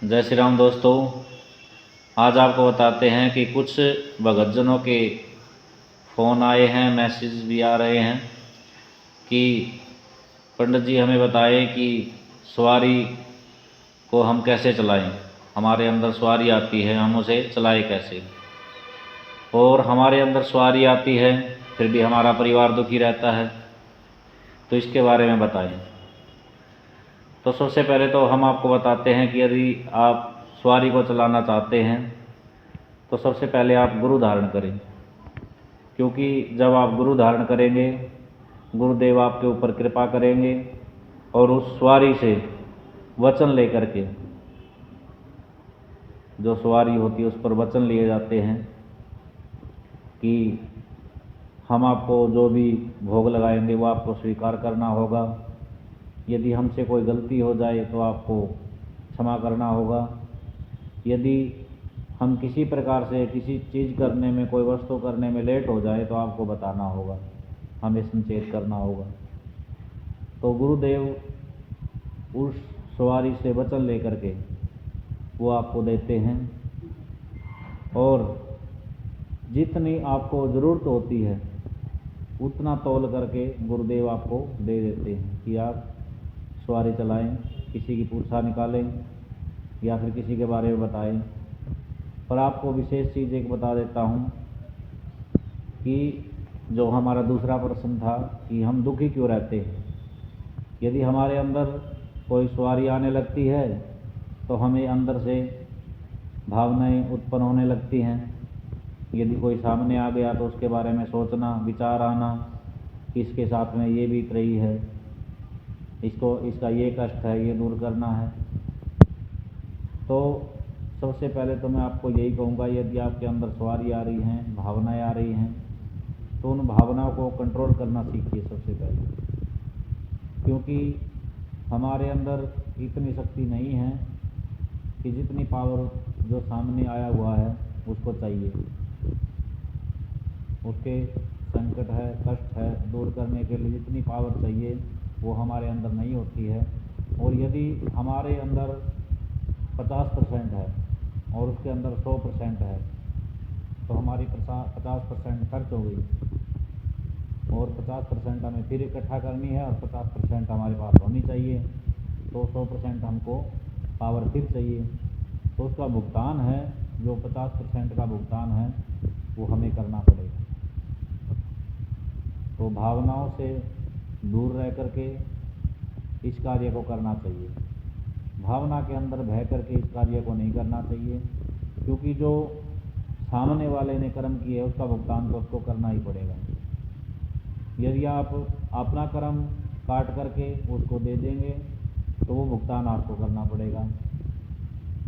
जय श्री राम दोस्तों। आज आपको बताते हैं कि कुछ भगतजनों के फ़ोन आए हैं, मैसेज भी आ रहे हैं कि पंडित जी हमें बताएं कि सवारी को हम कैसे चलाएं। हमारे अंदर सवारी आती है, हम उसे चलाएं कैसे। और हमारे अंदर सवारी आती है फिर भी हमारा परिवार दुखी रहता है, तो इसके बारे में बताएं। तो सबसे पहले तो हम आपको बताते हैं कि यदि आप सवारी को चलाना चाहते हैं तो सबसे पहले आप गुरु धारण करें, क्योंकि जब आप गुरु धारण करेंगे गुरुदेव आपके ऊपर कृपा करेंगे और उस सवारी से वचन लेकर के, जो सवारी होती है उस पर वचन लिए जाते हैं कि हम आपको जो भी भोग लगाएंगे वो आपको स्वीकार करना होगा। यदि हमसे कोई गलती हो जाए तो आपको क्षमा करना होगा। यदि हम किसी प्रकार से किसी चीज़ करने में, कोई वस्तु करने में लेट हो जाए तो आपको बताना होगा, हमें संचेत करना होगा। तो गुरुदेव उस सवारी से वचन लेकर के वो आपको देते हैं और जितनी आपको ज़रूरत होती है उतना तौल करके गुरुदेव आपको दे देते हैं कि आप सवारी चलाएं, किसी की पूछा निकालें या फिर किसी के बारे में बताएं। पर आपको विशेष चीज़ एक बता देता हूँ कि जो हमारा दूसरा प्रश्न था कि हम दुखी क्यों रहते हैं। यदि हमारे अंदर कोई सवारी आने लगती है तो हमें अंदर से भावनाएं उत्पन्न होने लगती हैं। यदि कोई सामने आ गया तो उसके बारे में सोचना, विचार आना कि इसके साथ में ये बीत रही है, इसका ये कष्ट है, ये दूर करना है। तो सबसे पहले तो मैं आपको यही कहूँगा, यदि आपके अंदर सवारी आ रही हैं, भावनाएं आ रही हैं, तो उन भावनाओं को कंट्रोल करना सीखिए सबसे पहले, क्योंकि हमारे अंदर इतनी शक्ति नहीं है कि जितनी पावर जो सामने आया हुआ है उसको चाहिए, उसके संकट है, कष्ट है दूर करने के लिए जितनी पावर चाहिए वो हमारे अंदर नहीं होती है। और यदि हमारे अंदर 50% है और उसके अंदर 100% है तो हमारी 50% खर्च हो गई और 50% हमें फिर इकट्ठा करनी है और 50% हमारे पास होनी चाहिए, तो 100% हमको पावर फिर चाहिए। तो उसका भुगतान है, जो 50% का भुगतान है वो हमें करना पड़ेगा। तो भावनाओं से दूर रह करके इस कार्य को करना चाहिए। भावना के अंदर बह करके इस कार्य को नहीं करना चाहिए, क्योंकि जो सामने वाले ने कर्म किए उसका भुगतान तो उसको करना ही पड़ेगा। यदि आप अपना कर्म काट करके उसको दे देंगे तो वो भुगतान आपको करना पड़ेगा।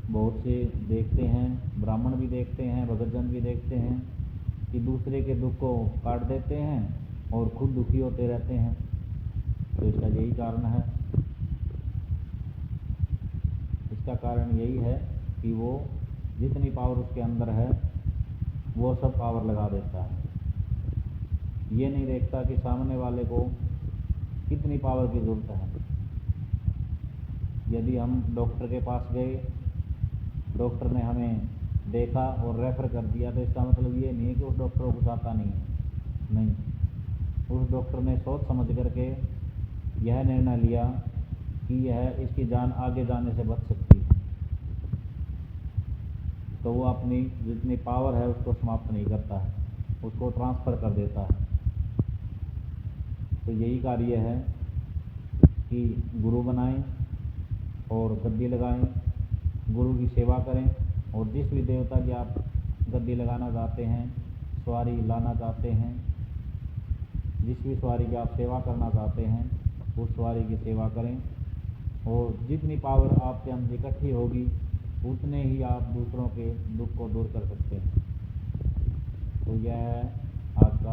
बहुत से देखते हैं, ब्राह्मण भी देखते हैं, भगतजन भी देखते हैं कि दूसरे के दुख को काट देते हैं और खुद दुखी होते रहते हैं। तो इसका यही कारण है, इसका कारण यही है कि वो जितनी पावर उसके अंदर है वो सब पावर लगा देता है। ये नहीं देखता कि सामने वाले को कितनी पावर की ज़रूरत है। यदि हम डॉक्टर के पास गए, डॉक्टर ने हमें देखा और रेफ़र कर दिया तो इसका मतलब ये नहीं है कि उस डॉक्टर को कुछ आता नहीं। उस डॉक्टर ने सोच समझ करके यह निर्णय लिया कि यह इसकी जान आगे जाने से बच सकती है, तो वो अपनी जितनी पावर है उसको समाप्त नहीं करता है, उसको ट्रांसफ़र कर देता है। तो यही कार्य है कि गुरु बनाएं और गद्दी लगाएं, गुरु की सेवा करें और जिस भी देवता की आप गद्दी लगाना चाहते हैं, सवारी लाना चाहते हैं, जिस भी सवारी की आप सेवा करना चाहते हैं उस सवारी की सेवा करें। और जितनी पावर आपके अंदर इकट्ठी होगी उतने ही आप दूसरों के दुख को दूर कर सकते हैं। तो यह है आज का